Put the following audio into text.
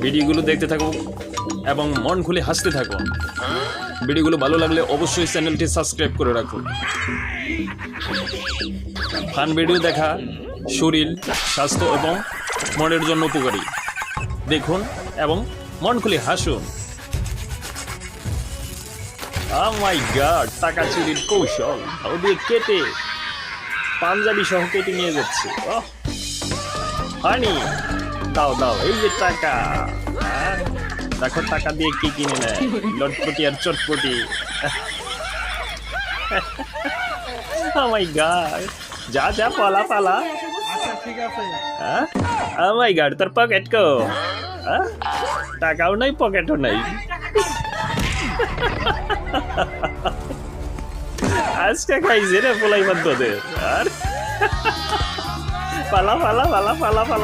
ভিডিওগুলো দেখতে থাকো এবং মন খুলে হাসতে থাকো। ভিডিওগুলো ভালো লাগলে অবশ্যই চ্যানেলটি সাবস্ক্রাইব করে রাখুন। ফান ভিডিও দেখা শরীর, স্বাস্থ্য এবং মনের জন্য উপকারী। দেখুন এবং মন খুলে হাসুন। Oh my God, টাকা চুরির কৌশল ওদের কেটে পাঞ্জাবি সহ কেটে নিয়ে যাচ্ছে। হানি দাও দাও, এই যে টাকা। দেখো টাকা দিয়ে কি কিনে নেয়, লটপটি আর চটপটি। Oh my God, যা যা পালা পালা। আচ্ছা ঠিক আছে। Oh my God, তোর পকেট কো? টাকাও নাই, পকেটও নাই। আজকে খাইছে রে পোলাই বাদ তোদের। আর পালা পালা পালা পালা পালা।